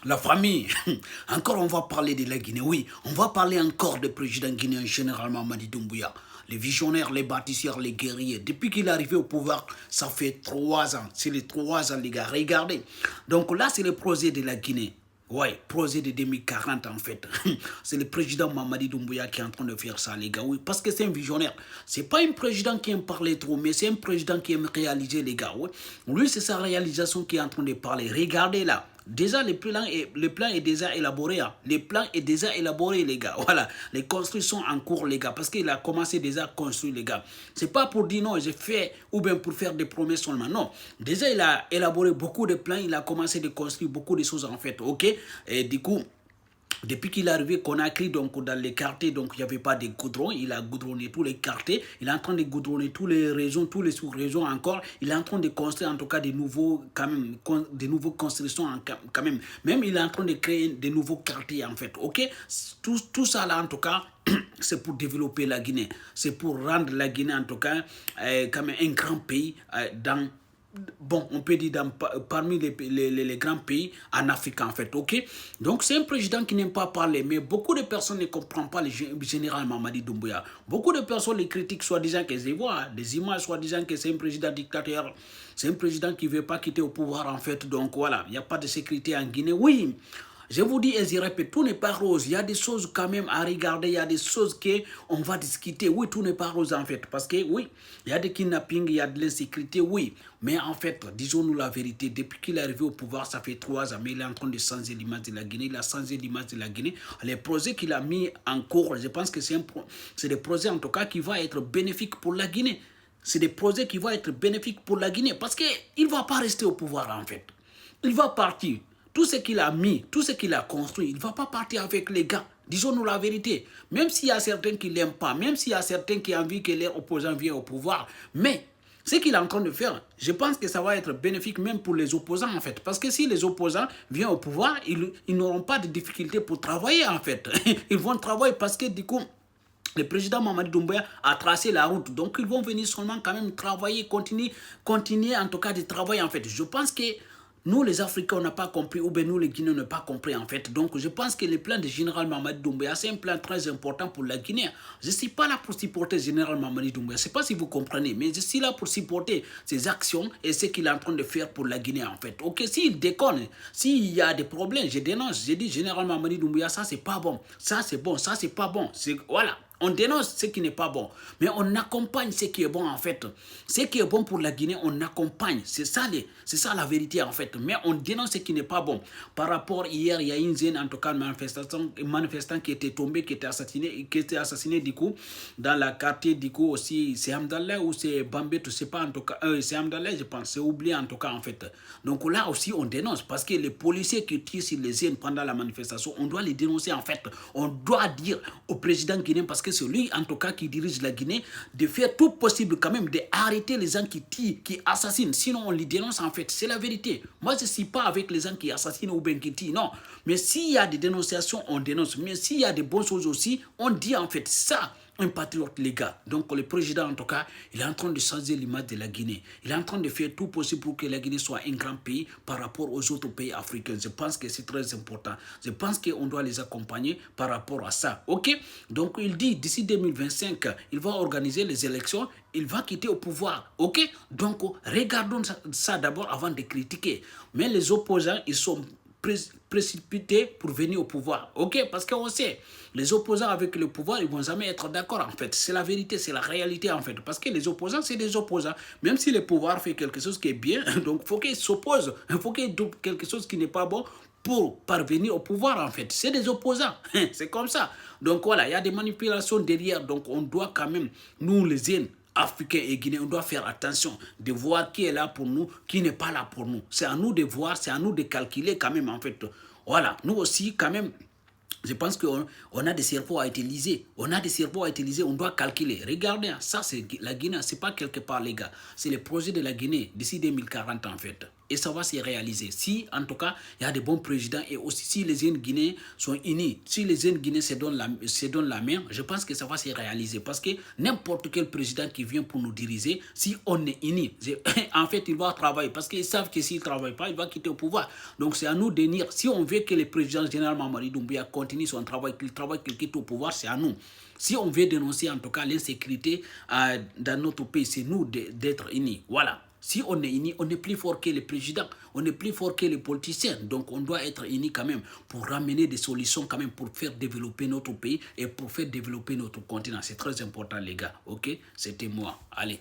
La famille, encore on va parler de la Guinée, oui, on va parler encore du président guinéen généralement Mamadi Doumbouya. Les visionnaires, les bâtisseurs, les guerriers. Depuis qu'il est arrivé au pouvoir, ça fait 3 ans. C'est les 3 ans, les gars. Regardez. Donc là, c'est le projet de la Guinée. Ouais, projet de 2040 en fait. C'est le président Mamadi Doumbouya qui est en train de faire ça, les gars. Oui, parce que c'est un visionnaire. C'est pas un président qui aime parler trop, mais c'est un président qui aime réaliser, les gars. Ouais. Lui, c'est sa réalisation qui est en train de parler. Regardez là. Déjà, le plan est déjà élaboré. Hein. Le plan est déjà élaboré, les gars. Voilà. Les constructions en cours, les gars. Parce qu'il a commencé déjà à construire, les gars. C'est pas pour dire non, j'ai fait, ou bien pour faire des promesses seulement. Non. Déjà, il a élaboré beaucoup de plans. Il a commencé de construire beaucoup de choses, en fait. OK? Et du coup, depuis qu'il est arrivé Conakry, donc dans les quartiers, donc il n'y avait pas de goudron, il a goudronné tous les quartiers, il est en train de goudronner toutes les régions, tous les sous-régions encore, il est en train de construire en tout cas des nouveaux, quand même, des nouveaux constructions quand même. Même il est en train de créer des nouveaux quartiers en fait, ok? Tout ça là en tout cas, c'est pour développer la Guinée, c'est pour rendre la Guinée en tout cas comme un grand pays dans bon, on peut dire parmi les grands pays en Afrique en fait, ok? Donc c'est un président qui n'aime pas parler, mais beaucoup de personnes ne comprennent pas le général Mamadi Doumbouya. Beaucoup de personnes les critiquent soi-disant que je vois des images soi-disant que c'est un président dictateur, c'est un président qui ne veut pas quitter au pouvoir en fait, donc voilà, il n'y a pas de sécurité en Guinée, oui. Je vous dis et je répète, tout n'est pas rose. Il y a des choses quand même à regarder, il y a des choses qu'on va discuter. Oui, tout n'est pas rose en fait. Parce que oui, il y a des kidnappings, il y a de l'insécurité, oui. Mais en fait, disons-nous la vérité, depuis qu'il est arrivé au pouvoir, ça fait 3 ans, mais il est en train de changer l'image de la Guinée. Il a changé l'image de la Guinée. Les projets qu'il a mis en cours, je pense que c'est des projets en tout cas qui vont être bénéfiques pour la Guinée. C'est des projets qui vont être bénéfiques pour la Guinée. Parce qu'il ne va pas rester au pouvoir en fait. Il va partir. Tout ce qu'il a mis, tout ce qu'il a construit, il ne va pas partir avec les gars. Disons-nous la vérité. Même s'il y a certains qui ne l'aiment pas, même s'il y a certains qui ont envie que leurs opposants viennent au pouvoir, mais ce qu'il est en train de faire, je pense que ça va être bénéfique même pour les opposants en fait. Parce que si les opposants viennent au pouvoir, ils n'auront pas de difficulté pour travailler en fait. Ils vont travailler parce que du coup, le président Mamadi Doumbouya a tracé la route. Donc, ils vont venir seulement quand même travailler, continuer en tout cas de travailler en fait. Je pense que nous, les Africains, on n'a pas compris, ou bien nous, les Guinéens, on n'a pas compris en fait. Donc, je pense que le plan du général Mamadi Doumbouya, c'est un plan très important pour la Guinée. Je ne suis pas là pour supporter le général Mamadi Doumbouya. Je ne sais pas si vous comprenez, mais je suis là pour supporter ses actions et ce qu'il est en train de faire pour la Guinée en fait. Ok, s'il déconne, s'il y a des problèmes, je dénonce. Je dis, général Mamadi Doumbouya, ça c'est pas bon, ça c'est bon, ça c'est pas bon. Voilà. On dénonce ce qui n'est pas bon, mais on accompagne ce qui est bon en fait. Ce qui est bon pour la Guinée, on accompagne. C'est ça la vérité en fait. Mais on dénonce ce qui n'est pas bon. Par rapport hier, il y a une zone, en tout cas, manifestant qui était tombé, qui était assassiné du coup, dans la quartier du coup aussi, c'est Hamdallah ou c'est Bambé, je ne sais pas en tout cas, c'est Hamdallah je pense, c'est oublié en tout cas en fait. Donc là aussi on dénonce parce que les policiers qui tirent sur les jeunes pendant la manifestation, on doit les dénoncer en fait. On doit dire au président guinéen parce que c'est lui en tout cas qui dirige la Guinée, de faire tout possible quand même d'arrêter les gens qui tirent, qui assassinent. Sinon on les dénonce en fait, c'est la vérité. Moi je ne suis pas avec les gens qui assassinent ou bien qui tirent, non. Mais s'il y a des dénonciations, on dénonce. Mais s'il y a des bonnes choses aussi, on dit en fait ça. Un patriote, les gars. Donc le président, en tout cas, il est en train de changer l'image de la Guinée. Il est en train de faire tout possible pour que la Guinée soit un grand pays par rapport aux autres pays africains. Je pense que c'est très important. Je pense qu'on doit les accompagner par rapport à ça. OK? Donc il dit, d'ici 2025, il va organiser les élections. Il va quitter au pouvoir. OK? Donc regardons ça d'abord avant de critiquer. Mais les opposants, ils sont précipités pour venir au pouvoir. Ok? Parce qu'on sait, les opposants avec le pouvoir, ils ne vont jamais être d'accord en fait. C'est la vérité, c'est la réalité en fait. Parce que les opposants, c'est des opposants. Même si le pouvoir fait quelque chose qui est bien, donc il faut qu'ils s'opposent. Il faut qu'ils fassent quelque chose qui n'est pas bon pour parvenir au pouvoir en fait. C'est des opposants. C'est comme ça. Donc voilà, il y a des manipulations derrière. Donc on doit quand même, nous les jeunes, Africains et Guinéens, on doit faire attention de voir qui est là pour nous, qui n'est pas là pour nous. C'est à nous de voir, c'est à nous de calculer quand même en fait. Voilà, nous aussi quand même, je pense qu'on a des cerveaux à utiliser. On a des cerveaux à utiliser, on doit calculer. Regardez, ça c'est la Guinée, c'est pas quelque part les gars. C'est le projet de la Guinée d'ici 2040 en fait. et ça va se réaliser. Si, en tout cas, il y a des bons présidents et aussi si les jeunes Guinéens sont unis, si les jeunes Guinéens se donnent la main, je pense que ça va se réaliser. Parce que n'importe quel président qui vient pour nous diriger, si on est unis, en fait, il va travailler. Parce qu'ils savent que s'il ne travaille pas, il va quitter le pouvoir. Donc, c'est à nous de dire, si on veut que le président général Mamadi Doumbouya continue son travail, qu'il quitte au pouvoir, c'est à nous. Si on veut dénoncer en tout cas l'insécurité dans notre pays, c'est nous d'être unis. Voilà. Si on est unis, on est plus fort que les présidents, on est plus fort que les politiciens. Donc on doit être unis quand même pour ramener des solutions quand même pour faire développer notre pays et pour faire développer notre continent. C'est très important les gars. Ok? C'était moi. Allez.